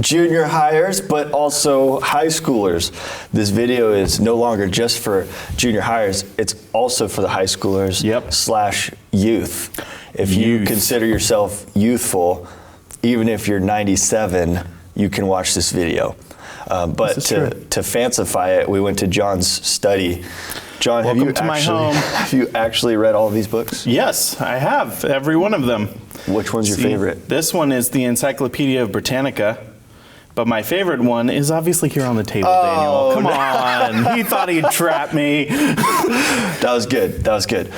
junior hires, but also high schoolers. This video is no longer just for junior hires, it's also for the high schoolers / youth. If you consider yourself youthful, even if you're 97, you can watch this video. But to fancify it, we went to John's study. John, have you actually read all of these books? Yes, I have, every one of them. Which one's your favorite? This one is the Encyclopedia of Britannica, but my favorite one is obviously here on the table, Daniel. Come on, he thought he'd trap me. That was good, that was good.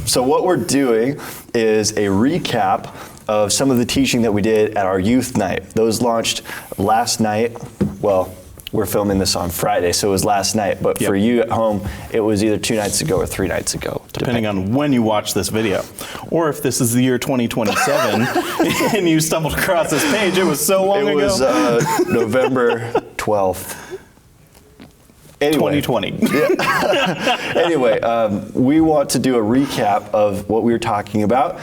So what we're doing is a recap of some of the teaching that we did at our youth night. Those launched last night. Well, we're filming this on Friday, so it was last night. But for you at home, it was either 2 nights ago or 3 nights ago. Depending on when you watch this video. Or if this is the year 2027 and you stumbled across this page, it was so long ago. It was November 12th. Anyway, 2020. Anyway, we want to do a recap of what we were talking about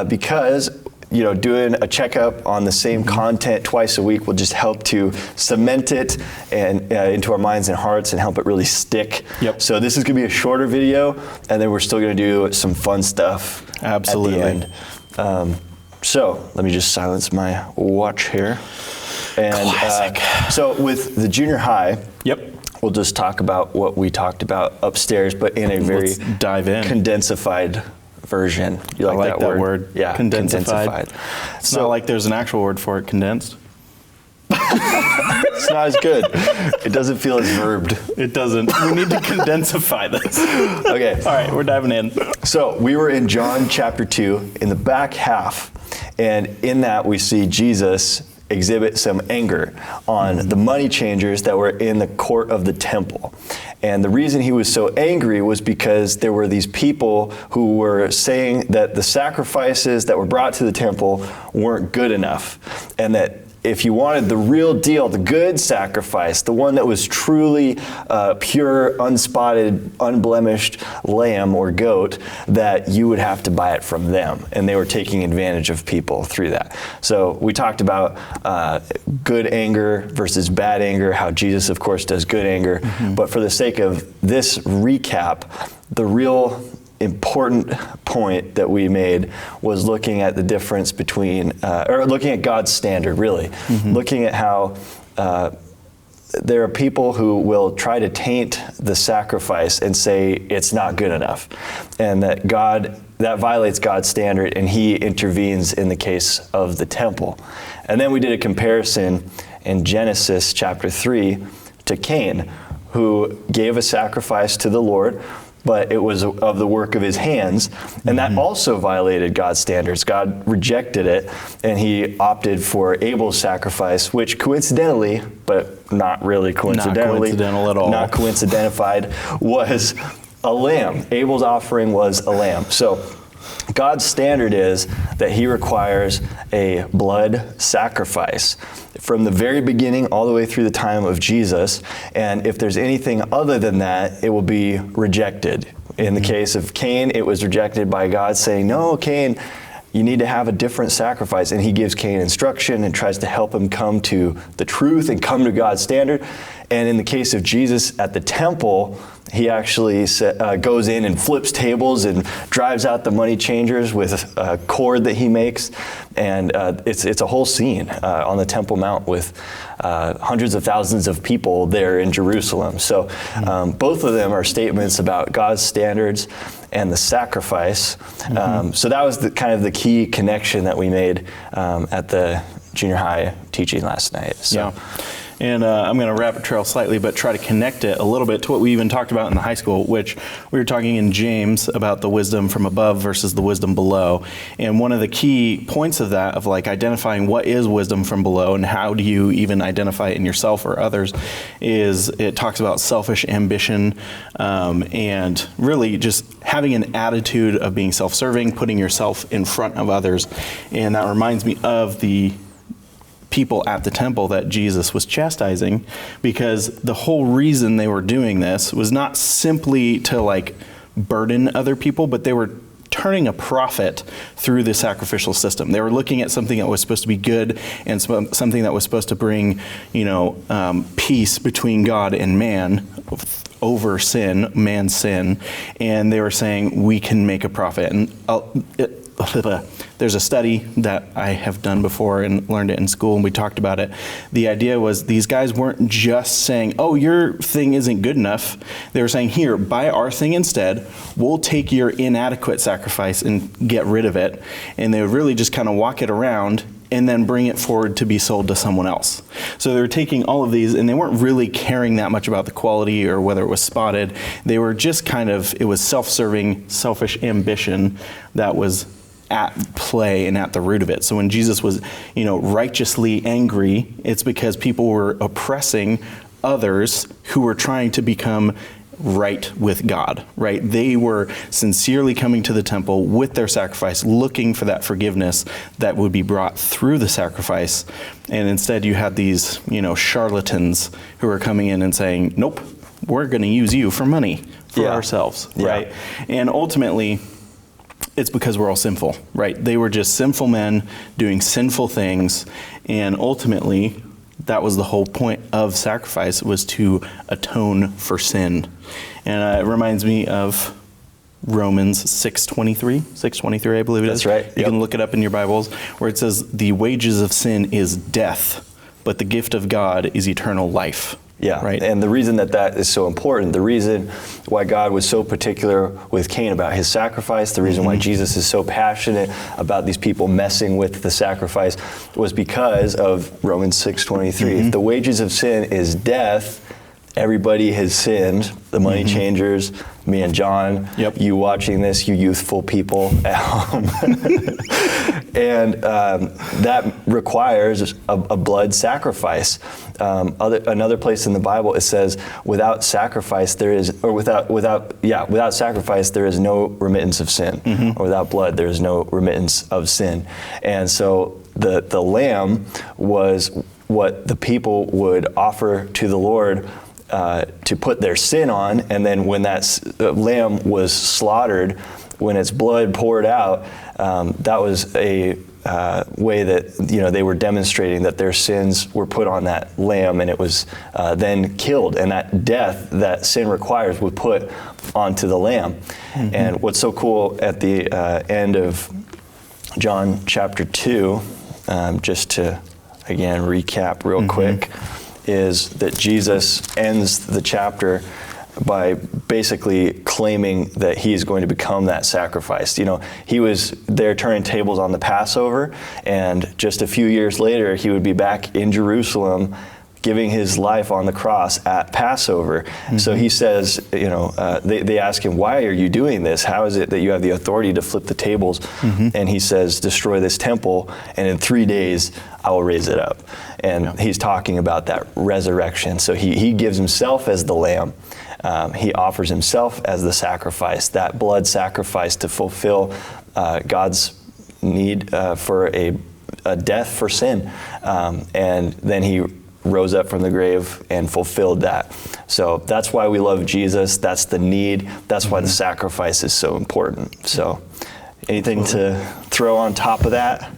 because doing a checkup on the same content twice a week will just help to cement it and into our minds and hearts and help it really stick. So this is going to be a shorter video, and then we're still going to do some fun stuff at the end. So let me just silence my watch here. And so with the junior high, we'll just talk about what we talked about upstairs, but in a very condensified version. You like that word? Yeah, condensified. It's not like there's an actual word for it, condensed. It's not as good. It doesn't feel as verbed. It doesn't. We need to condensify this. Okay. All right, we're diving in. So we were in John chapter 2 in the back half, and in that we see Jesus exhibit some anger on the money changers that were in the court of the temple. And the reason he was so angry was because there were these people who were saying that the sacrifices that were brought to the temple weren't good enough, and that if you wanted the real deal, the good sacrifice, the one that was truly pure, unspotted, unblemished lamb or goat, that you would have to buy it from them. And they were taking advantage of people through that. So we talked about good anger versus bad anger, how Jesus, of course, does good anger. But for the sake of this recap, the real important point that we made was looking at the difference between, or looking at God's standard, really. Looking at how there are people who will try to taint the sacrifice and say it's not good enough, and that that violates God's standard, and he intervenes in the case of the temple. And then we did a comparison in Genesis chapter 3 to Cain, who gave a sacrifice to the Lord, but it was of the work of his hands, and that also violated God's standards. God rejected it, and he opted for Abel's sacrifice, which coincidentally, but not really coincidentally, not coincidental at all, not coincidentified, was a lamb. Abel's offering was a lamb. So God's standard is that he requires a blood sacrifice from the very beginning all the way through the time of Jesus. And if there's anything other than that, it will be rejected. In the case of Cain, it was rejected by God saying, no, Cain, you need to have a different sacrifice. And he gives Cain instruction and tries to help him come to the truth and come to God's standard. And in the case of Jesus at the temple, he actually goes in and flips tables and drives out the money changers with a cord that he makes. And it's a whole scene on the Temple Mount with hundreds of thousands of people there in Jerusalem. So both of them are statements about God's standards and the sacrifice. So that was kind of the key connection that we made at the junior high teaching last night. So. And I'm going to rabbit trail slightly, but try to connect it a little bit to what we even talked about in the high school, which we were talking in James about the wisdom from above versus the wisdom below. And one of the key points of that, of like identifying what is wisdom from below and how do you even identify it in yourself or others, is it talks about selfish ambition and really just having an attitude of being self-serving, putting yourself in front of others. And that reminds me of the people at the temple that Jesus was chastising, because the whole reason they were doing this was not simply to like burden other people, but they were turning a profit through the sacrificial system. They were looking at something that was supposed to be good and something that was supposed to bring, peace between God and man over sin, man's sin, and they were saying we can make a profit. And there's a study that I have done before and learned it in school, and we talked about it. The idea was these guys weren't just saying, oh, your thing isn't good enough. They were saying, here, buy our thing instead. We'll take your inadequate sacrifice and get rid of it. And they would really just kind of walk it around and then bring it forward to be sold to someone else. So they were taking all of these, and they weren't really caring that much about the quality or whether it was spotted. They were just it was self-serving, selfish ambition that was at play and at the root of it. So when Jesus was, righteously angry, it's because people were oppressing others who were trying to become right with God, right? They were sincerely coming to the temple with their sacrifice, looking for that forgiveness that would be brought through the sacrifice. And instead you had these, charlatans who were coming in and saying, nope, we're going to use you for money for ourselves, right? And ultimately, it's because we're all sinful, right? They were just sinful men doing sinful things, and ultimately, that was the whole point of sacrifice, was to atone for sin. And it reminds me of Romans 6:23, I believe it is. That's right. You can look it up in your Bibles, where it says, the wages of sin is death, but the gift of God is eternal life. Yeah, right. And the reason that is so important, the reason why God was so particular with Cain about his sacrifice, the reason why Jesus is so passionate about these people messing with the sacrifice, was because of Romans 6:23. If the wages of sin is death, everybody has sinned. The money changers, me and John, you watching this, you youthful people at home. And that requires a blood sacrifice. Another place in the Bible, it says, without sacrifice there is no remittance of sin. Or without blood there is no remittance of sin. And so the lamb was what the people would offer to the Lord to put their sin on, and then when that lamb was slaughtered, when its blood poured out, that was a way that they were demonstrating that their sins were put on that lamb, and it was then killed, and that death that sin requires was put onto the lamb. And what's so cool at the end of John chapter 2, just to again recap real quick, is that Jesus ends the chapter by basically claiming that he is going to become that sacrifice. He was there turning tables on the Passover, and just a few years later, he would be back in Jerusalem giving his life on the cross at Passover. So he says, they ask him, why are you doing this? How is it that you have the authority to flip the tables? And he says, destroy this temple, and in 3 days, I will raise it up. And he's talking about that resurrection. So he gives himself as the lamb. He offers himself as the sacrifice, that blood sacrifice to fulfill God's need for a death for sin. And then he rose up from the grave and fulfilled that. So that's why we love Jesus. That's the need. That's why the sacrifice is so important. So anything to throw on top of that?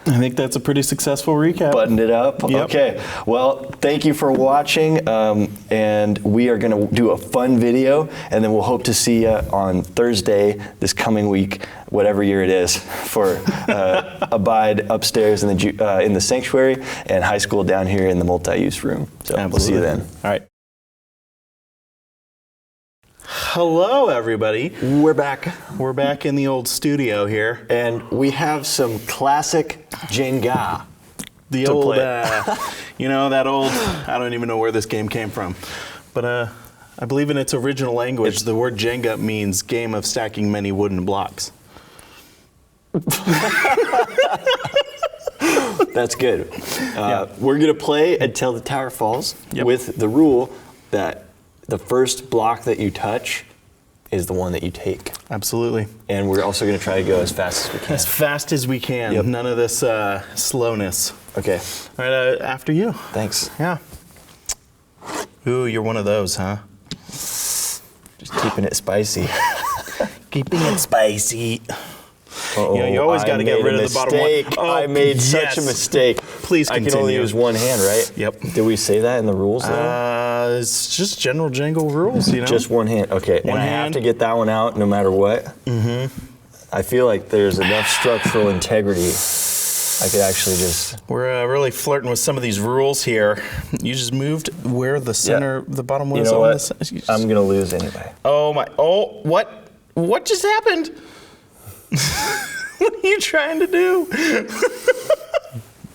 I think that's a pretty successful recap. Buttoned it up? Yep. Okay. Well, thank you for watching. And we are going to do a fun video, and then we'll hope to see you on Thursday this coming week, whatever year it is, for Abide upstairs in the sanctuary, and high school down here in the multi-use room. So We'll see you then. All right. Hello, everybody. We're back. We're back in the old studio here. And we have some classic Jenga. The to old, play. that old, I don't even know where this game came from. But I believe in its original language, the word Jenga means game of stacking many wooden blocks. That's good. We're going to play until the tower falls with the rule that the first block that you touch is the one that you take. Absolutely. And we're also going to try to go as fast as we can. As fast as we can. Yep. None of this slowness. Okay. All right, after you. Thanks. Yeah. Ooh, you're one of those, huh? Just keeping it spicy. Keeping it spicy. Uh-oh, Yeah, you always got to get rid of the bottom one. Oh, I made such a mistake. Please continue. I can only use one hand, right? Yep. Did we say that in the rules, though? It's just general jangle rules, you know? Just one hand. Okay, One and I have hand. to get that one out no matter what? Mm-hmm. I feel like there's enough structural integrity. I could actually just... We're really flirting with some of these rules here. You just moved where the center, the bottom was. You know on what? The just... I'm going to lose anyway. Oh, my. Oh, what? What just happened? What are you trying to do?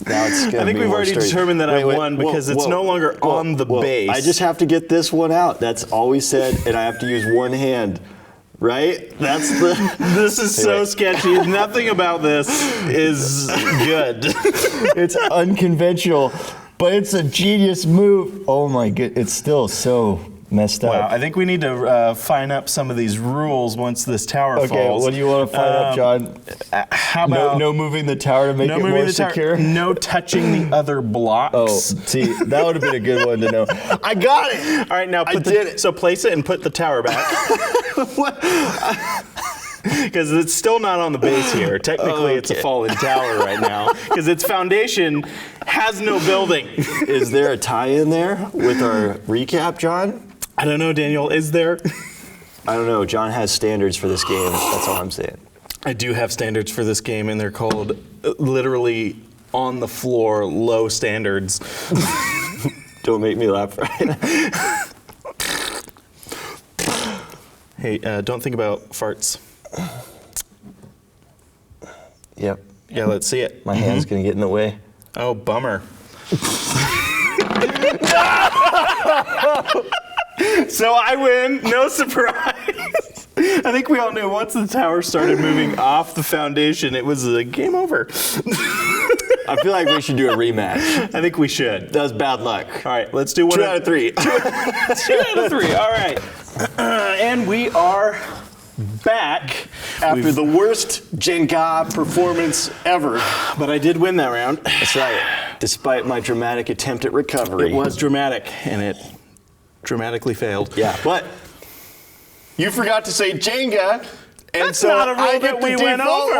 Now it's gonna I think be we've more already straight. determined that I Wait, won because it's no longer on the base. I just have to get this one out. That's all we said, and I have to use one hand. Right? That's the... This is so sketchy. Nothing about this is good. It's unconventional, but it's a genius move. Oh my god, it's still so messed up. Wow, I think we need to fine up some of these rules once this tower falls. Okay, what do you want to find up, John? How about no moving the tower to make it more secure? No touching the other blocks. Oh, see, that would have been a good one to know. I got it! All right, now did it. So place it and put the tower back. Because it's still not on the base here. Technically, it's a fallen tower right now. Because its foundation has no building. Is there a tie-in there with our recap, John? I don't know, Daniel. Is there? I don't know. John has standards for this game. That's all I'm saying. I do have standards for this game, and they're called literally on the floor low standards. Don't make me laugh, right? Hey, don't think about farts. Yep. Yeah, let's see it. My hand's going to get in the way. Oh, bummer. So I win, no surprise. I think we all knew once the tower started moving off the foundation, it was a game over. I feel like we should do a rematch. I think we should. That was bad luck. All right, let's do one. 2 out of 3. 2 out of 3, all right. And we are back After the worst Jenga performance ever. But I did win that round. That's right. Despite my dramatic attempt at recovery. It was dramatic, and it dramatically failed. Yeah, but you forgot to say Jenga, and That's so not a rule I that get we to went default.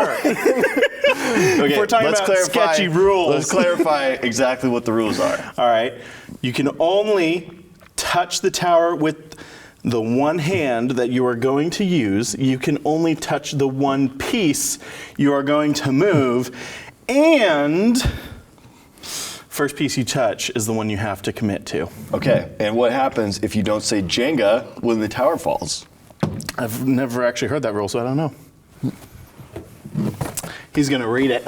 Okay, We're talking let's about clarify, sketchy rules. Let's clarify exactly what the rules are. All right. You can only touch the tower with the one hand that you are going to use. You can only touch the one piece you are going to move. And first piece you touch is the one you have to commit to. Okay, and what happens if you don't say Jenga when the tower falls? I've never actually heard that rule, so I don't know. He's going to read it.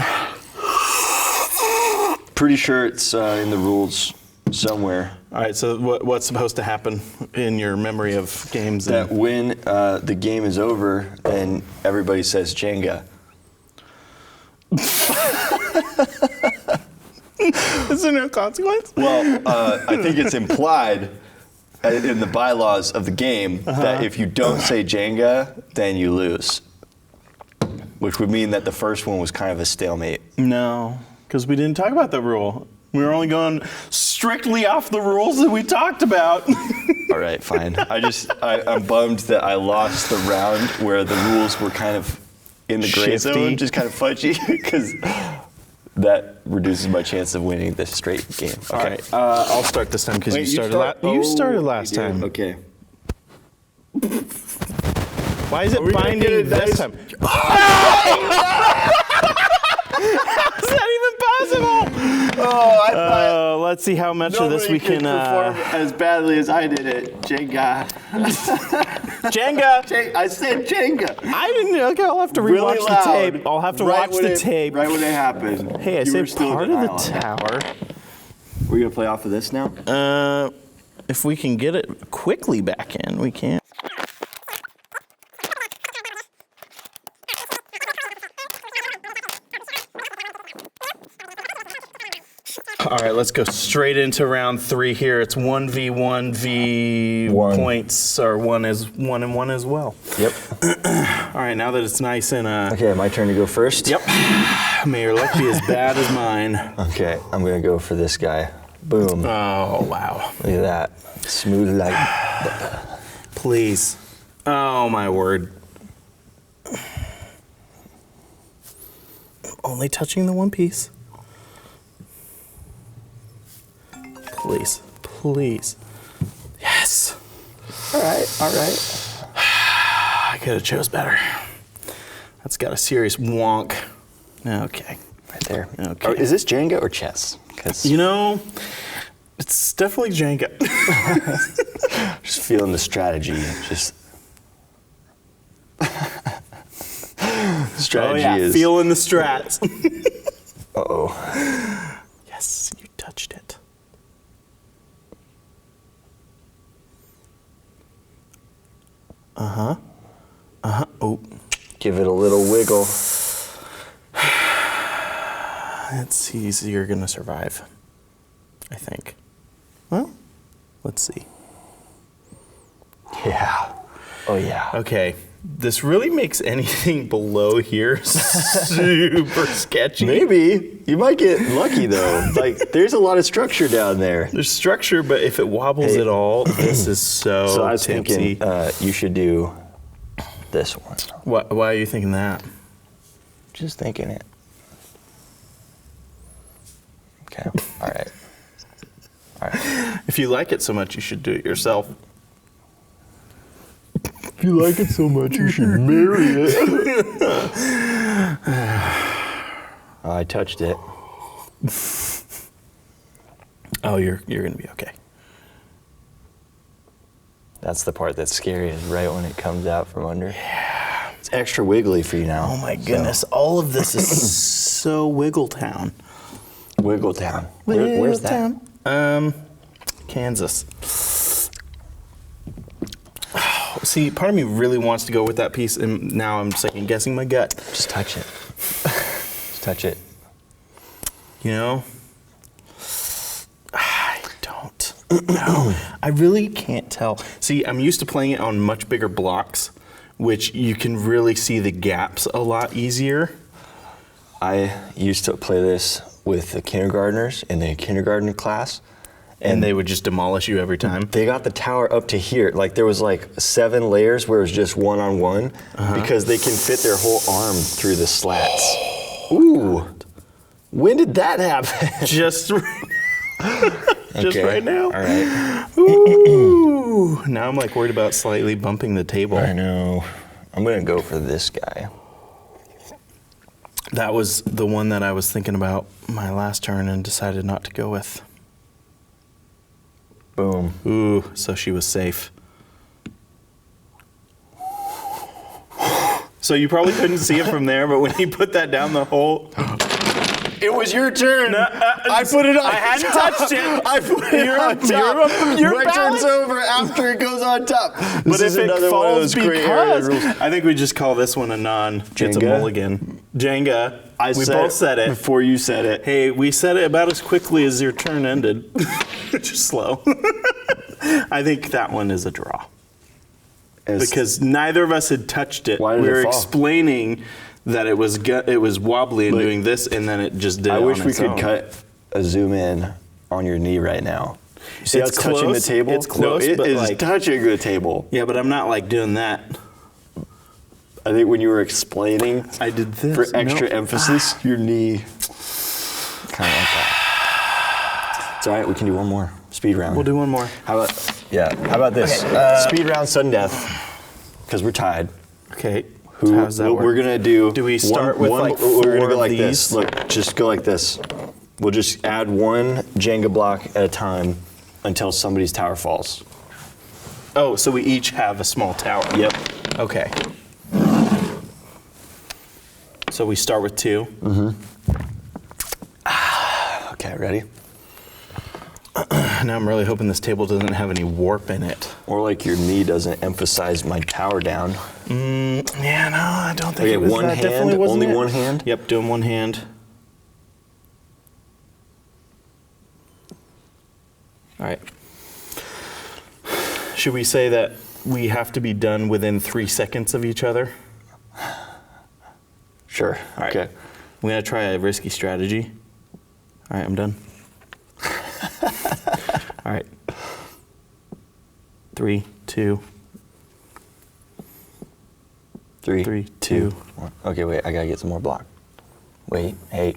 Pretty sure it's in the rules somewhere. All right, so what's supposed to happen in your memory of games? That when the game is over, then everybody says Jenga. Is there no consequence? Well, I think it's implied in the bylaws of the game that if you don't say Jenga, then you lose. Which would mean that the first one was kind of a stalemate. No, because we didn't talk about that rule. We were only going strictly off the rules that we talked about. All right, fine. I'm bummed that I lost the round where the rules were kind of in the gray Shifty. zone, just kind of fudgy, because that reduces my chance of winning this straight game. Okay. All right, I'll start this time because you started last time. Okay. Why is it binding this time? How's that even possible? Oh, I thought Let's see how much of this we can. perform as badly as I did it. Jenga. Jenga. I said Jenga. I didn't. Okay, I'll have to Really rewatch loud. the tape. I'll have to Right watch when the it- tape. Right when it happened. Hey, I You were said still part of the denial on it. tower. We're gonna play off of this now. If we can get it quickly back in, we can. All right, let's go straight into round 3 here. It's 1v1 One. points, or 1 and 1 as well. Yep. All right, now that it's nice and Okay, my turn to go first. yep. May your luck be as bad as mine. Okay, I'm gonna go for this guy. Boom. Oh, wow. Look at that. Smooth like. Please. Oh, my word. only touching the one piece. Please, please. Yes. All right. I could have chose better. That's got a serious wonk. Okay. Right there. Okay. Oh, is this Jenga or chess? 'Cause You know, it's definitely Jenga. just feeling the strategy. Just strategy is. feeling the strats. Uh-oh. Yes, you touched it. Oh. Give it a little wiggle. It's easy. You're going to survive, I think. Well, let's see. Yeah. Oh, yeah. Okay. This really makes anything below here super sketchy. Maybe. You might get lucky, though. Like, there's a lot of structure down there. There's structure, but if it wobbles at all, this is so I was tipsy. thinking you should do this one. Why are you thinking that? Just thinking it. Okay. All right. If you like it so much, you should do it yourself. If you like it so much, you should marry it. Oh, I touched it. Oh, you're gonna be okay. That's the part that's scary, is right when it comes out from under. Yeah. It's extra wiggly for you now. Oh my goodness, all of this is so Wiggletown. Wiggletown. Where's that? Kansas. See, part of me really wants to go with that piece, and now I'm second guessing my gut. Just touch it. Just touch it. You know? I don't know. I really can't tell. See, I'm used to playing it on much bigger blocks, which you can really see the gaps a lot easier. I used to play this with the kindergartners in the kindergarten class. And they would just demolish you every time. They got the tower up to here. Like, there was like 7 layers where it was just one-on-one because they can fit their whole arm through the slats. Ooh. When did that happen? Just right now. All right. Ooh. Now I'm like worried about slightly bumping the table. I know. I'm going to go for this guy. That was the one that I was thinking about my last turn and decided not to go with. Boom. Ooh, so she was safe. So you probably couldn't see it from there, but when he put that down the hole... It was your turn. I put it on. I hadn't touched it. I put it on top. My turn's over after it goes on top. But if it falls because... I think we just call this one a non. It's a Jenga? mulligan. Jenga. We both said it. Before you said it. Hey, we said it about as quickly as your turn ended. Just slow. I think that one is a draw. Because neither of us had touched it. Why did we it were fall? explaining that it was wobbly and doing this, and then it just did. I it wish on we its could own. cut a zoom in on your knee right now. See how It's it's touching the close. table? It's close, No, it but is like- touching the table. Yeah, but I'm not like doing that. I think when you were explaining, I did this. for extra No. emphasis, your knee kind of like that. It's all right. We can do one more speed round. We'll do one more. How about this? Speed round, sudden death, because we're tied. Okay. Who? How does that work? We're gonna do. Do we start with, like, We're gonna 4 go of like these? this. Look, just go like this. We'll just add one Jenga block at a time until somebody's tower falls. Oh, so we each have a small tower. Yep. Okay. So we start with 2. Okay, ready? Now I'm really hoping this table doesn't have any warp in it. Or like your knee doesn't emphasize my tower down. Yeah, no, I don't think Okay, it was one that. hand, Definitely wasn't only it. one hand? Yep, doing one hand. All right. Should we say that we have to be done within 3 seconds of each other? Sure. All right. Okay. I'm gonna try a risky strategy. All right, I'm done. All right. 3, 2, 3, 3, 2. 1. Okay, wait. I gotta get some more block. Wait, hey,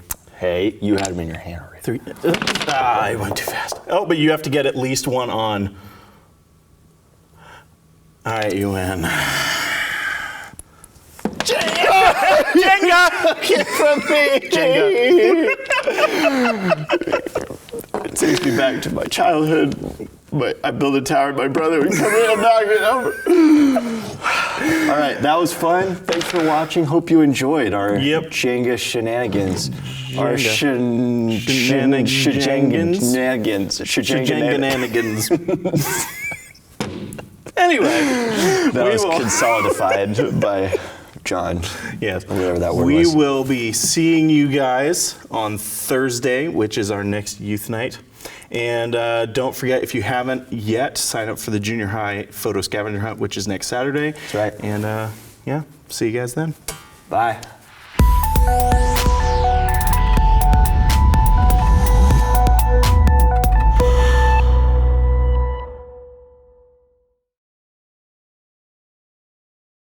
you had them in your hand already. 3. I went too fast. Oh, but you have to get at least one on. All right, you win. Jenga! Get from me! Jenga. It takes me back to my childhood. I build a tower and my brother would come in and knock it over. All right, that was fun. Thanks for watching. Hope you enjoyed our Jenga shenanigans. Our shenanigans. Shenanigans. Anyway, that was consolidified by John. Yes. Whatever that word we was. will be seeing you guys on Thursday, which is our next youth night. And don't forget, if you haven't yet, sign up for the junior high photo scavenger hunt, which is next Saturday. That's right. And yeah, see you guys then. Bye.